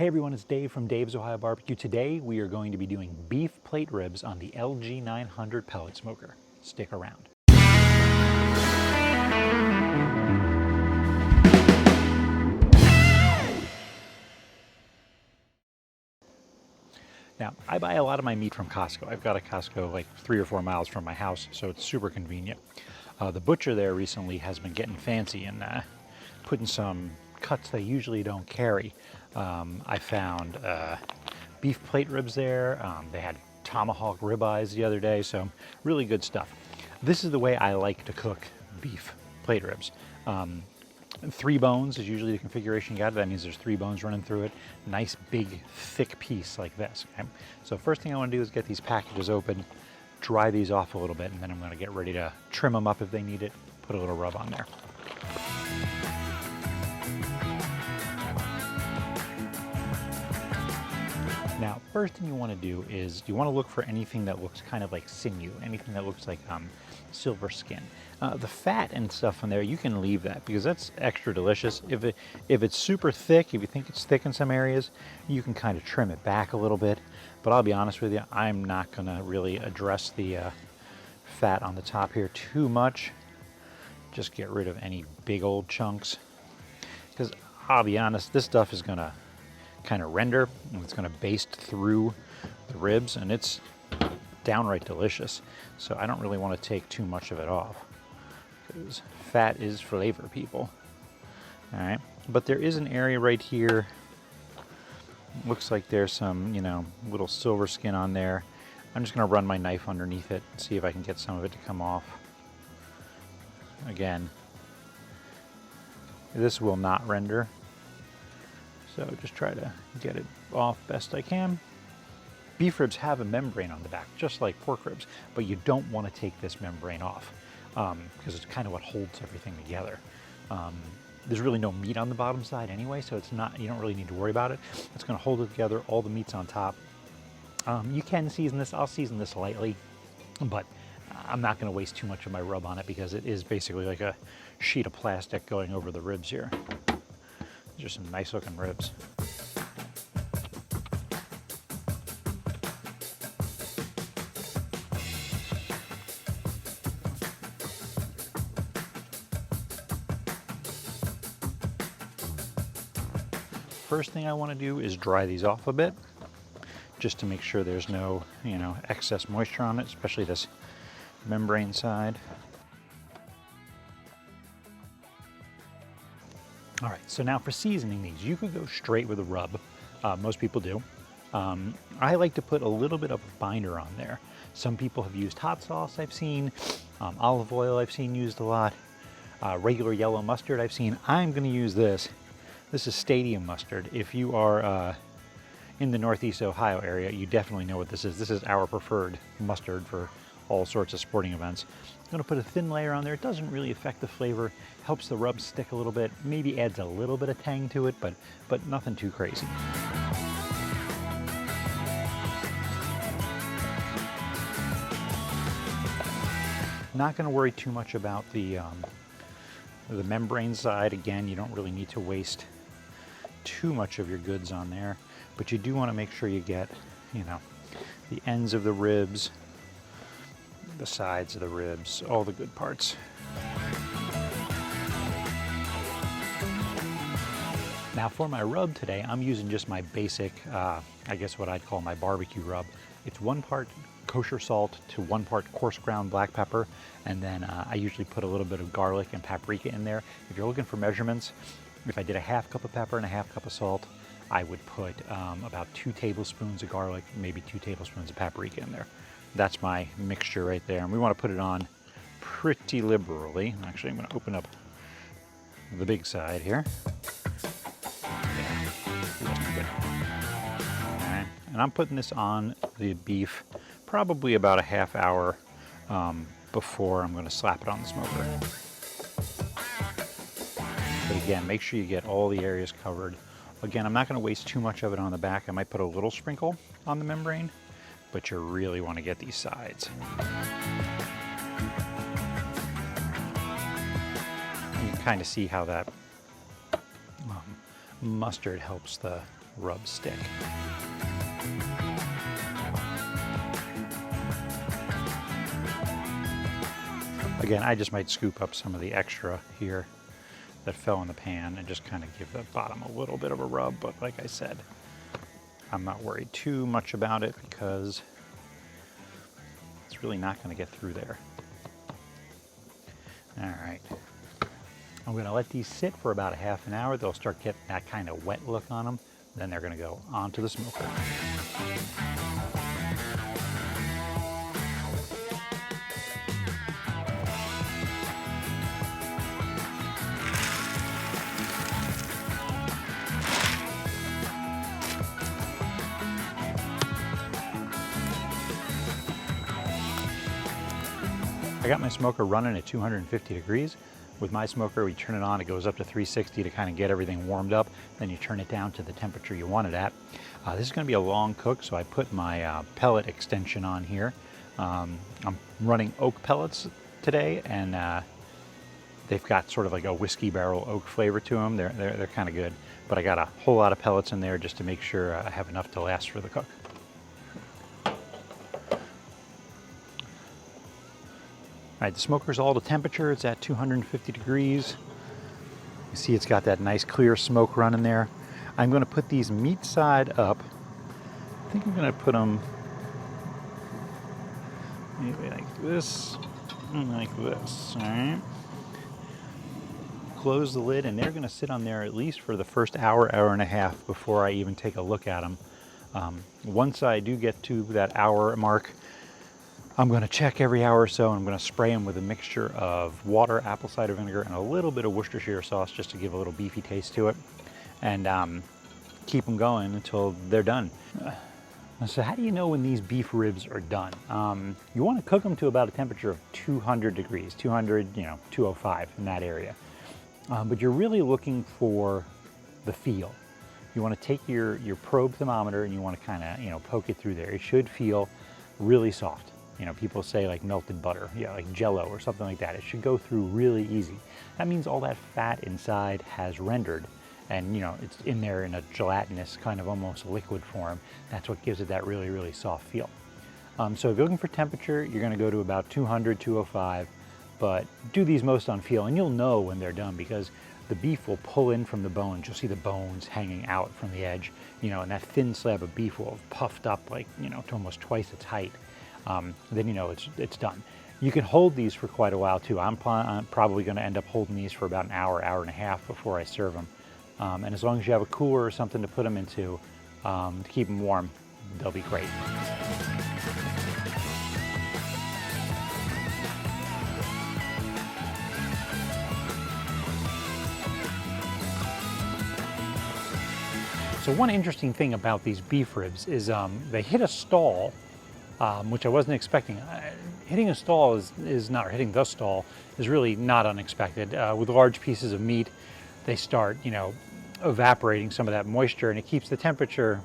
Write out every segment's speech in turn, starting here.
Hey everyone, it's Dave from Dave's Ohio Barbecue. Today we are going to be doing beef plate ribs on the LG 900 pellet smoker. Stick around. Now, I buy a lot of my meat from Costco. I've got a Costco like 3 or 4 miles from my house, so it's super convenient. The butcher there recently has been getting fancy and putting some cuts they usually don't carry. I found beef plate ribs there. They had tomahawk ribeyes the other day, so really good stuff. This is the way I like to cook beef plate ribs. 3 bones is usually the configuration you got. That means there's 3 bones running through it. Nice big thick piece like this. Okay? So first thing I want to do is get these packages open, dry these off a little bit, and then I'm going to get ready to trim them up if they need it, put a little rub on there. Now, first thing you want to do is you want to look for anything that looks kind of like sinew, anything that looks like silver skin. The fat and stuff in there, you can leave that because that's extra delicious. If it's super thick, if you think it's thick in some areas, you can kind of trim it back a little bit. But I'll be honest with you, I'm not going to really address the fat on the top here too much. Just get rid of any big old chunks. Because I'll be honest, this stuff is going to kind of render and it's going to baste through the ribs and it's downright delicious. So I don't really want to take too much of it off because fat is flavor, people. All right, but there is an area right here. Looks like there's some, little silver skin on there. I'm just going to run my knife underneath it, see if I can get some of it to come off. Again, this will not render. So just try to get it off best I can. Beef ribs have a membrane on the back, just like pork ribs, but you don't want to take this membrane off because it's kind of what holds everything together. There's really no meat on the bottom side anyway, so you don't really need to worry about it. It's going to hold it together, all the meat's on top. You can season this, I'll season this lightly, but I'm not going to waste too much of my rub on it because it is basically like a sheet of plastic going over the ribs here. These are some nice looking ribs. First thing I want to do is dry these off a bit, just to make sure there's no, excess moisture on it, especially this membrane side. All right, so now for seasoning these, you could go straight with a rub. Most people do. I like to put a little bit of a binder on there. Some people have used hot sauce, I've seen. Olive oil I've seen used a lot. Regular yellow mustard I've seen. I'm gonna use this. This is Stadium mustard. If you are in the Northeast Ohio area, you definitely know what this is. This is our preferred mustard for all sorts of sporting events. I'm gonna put a thin layer on there. It doesn't really affect the flavor, helps the rub stick a little bit, maybe adds a little bit of tang to it, but nothing too crazy. Not gonna worry too much about the membrane side. Again, you don't really need to waste too much of your goods on there, but you do wanna make sure you get, the ends of the ribs, the sides of the ribs, all the good parts. Now for my rub today, I'm using just my basic, I guess what I'd call my barbecue rub. It's 1 part kosher salt to 1 part coarse ground black pepper, and then I usually put a little bit of garlic and paprika in there. If you're looking for measurements, if I did a 1/2 cup of pepper and a 1/2 cup of salt, I would put about 2 tablespoons of garlic, maybe 2 tablespoons of paprika in there. That's my mixture right there, and we want to put it on pretty liberally. Actually, I'm going to open up the big side here. Right. And I'm putting this on the beef probably about a 1/2 hour before I'm going to slap it on the smoker. But again, make sure you get all the areas covered. Again, I'm not going to waste too much of it on the back. I might put a little sprinkle on the membrane, but you really want to get these sides. You can kind of see how that mustard helps the rub stick. Again, I just might scoop up some of the extra here that fell in the pan and just kind of give the bottom a little bit of a rub, but like I said, I'm not worried too much about it because it's really not going to get through there. All right, I'm going to let these sit for about a half an hour. They'll start getting that kind of wet look on them. Then they're going to go onto the smoker. I got my smoker running at 250 degrees. With my smoker, we turn it on, it goes up to 360 to kind of get everything warmed up. Then you turn it down to the temperature you want it at. This is going to be a long cook, so I put my pellet extension on here. I'm running oak pellets today, and they've got sort of like a whiskey barrel oak flavor to them. They're kind of good, but I got a whole lot of pellets in there just to make sure I have enough to last for the cook. All right, the smoker's all to temperature. It's at 250 degrees. You see it's got that nice clear smoke running there. I'm going to put these meat side up. I think I'm going to put them maybe like this and like this, all right? Close the lid, and they're going to sit on there at least for the first hour, hour and a half before I even take a look at them. Once I do get to that hour mark, I'm going to check every hour or so, and I'm going to spray them with a mixture of water, apple cider vinegar, and a little bit of Worcestershire sauce just to give a little beefy taste to it, and keep them going until they're done. So how do you know when these beef ribs are done? You want to cook them to about a temperature of 200 degrees, 200, 205 in that area. But you're really looking for the feel. You want to take your probe thermometer and you want to kind of, poke it through there. It should feel really soft. People say like melted butter, like Jello or something like that. It should go through really easy. That means all that fat inside has rendered, and it's in there in a gelatinous kind of almost liquid form. That's what gives it that really, really soft feel. So if you're looking for temperature, you're going to go to about 200, 205, but do these most on feel, and you'll know when they're done because the beef will pull in from the bones. You'll see the bones hanging out from the edge, and that thin slab of beef will have puffed up like, to almost twice its height. Then it's done. You can hold these for quite a while too. I'm probably going to end up holding these for about an hour, hour and a half before I serve them. And as long as you have a cooler or something to put them into to keep them warm, they'll be great. So one interesting thing about these beef ribs is they hit a stall, which I wasn't expecting. Hitting a stall hitting the stall is really not unexpected. With large pieces of meat, they start, evaporating some of that moisture, and it keeps the temperature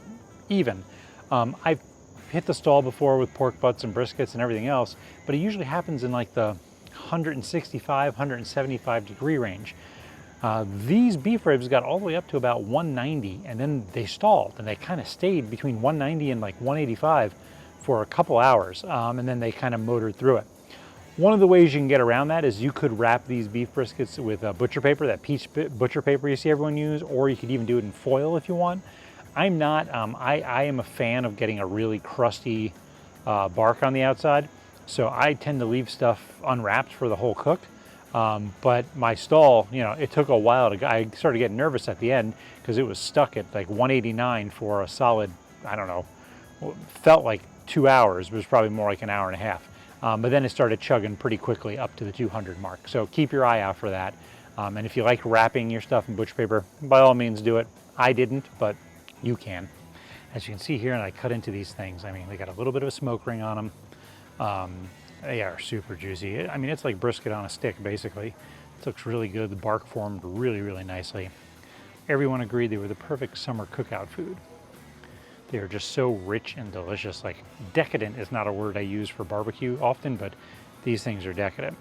even. I've hit the stall before with pork butts and briskets and everything else, but it usually happens in like the 165, 175 degree range. These beef ribs got all the way up to about 190, and then they stalled, and they kind of stayed between 190 and like 185 for a couple hours, and then they kind of motored through it. One of the ways you can get around that is you could wrap these beef briskets with butcher paper, that peach butcher paper you see everyone use, or you could even do it in foil if you want. I'm not, I am a fan of getting a really crusty bark on the outside, so I tend to leave stuff unwrapped for the whole cook. But my stall, it took a while I started getting nervous at the end because it was stuck at like 189 for a solid, I don't know, felt like 2 hours, but it was probably more like an hour and a half. But then it started chugging pretty quickly up to the 200 mark. So keep your eye out for that. And if you like wrapping your stuff in butcher paper, by all means do it. I didn't, but you can. As you can see here, and I cut into these things, I mean, they got a little bit of a smoke ring on them. They are super juicy. I mean, it's like brisket on a stick, basically. It looks really good. The bark formed really, really nicely. Everyone agreed they were the perfect summer cookout food. They are just so rich and delicious. Like, decadent is not a word I use for barbecue often, but these things are decadent.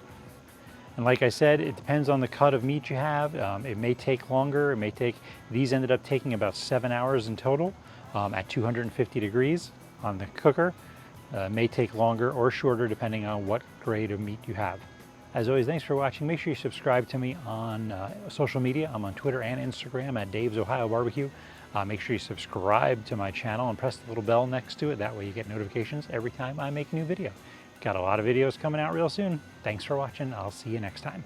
And like I said, it depends on the cut of meat you have. It may take longer. It may take, these ended up taking about 7 hours in total at 250 degrees on the cooker. May take longer or shorter depending on what grade of meat you have. As always, thanks for watching. Make sure you subscribe to me on social media. I'm on Twitter and Instagram at Dave's Ohio Barbecue. Make sure you subscribe to my channel and press the little bell next to it. That way you get notifications every time I make a new video. Got a lot of videos coming out real soon. Thanks for watching. I'll see you next time.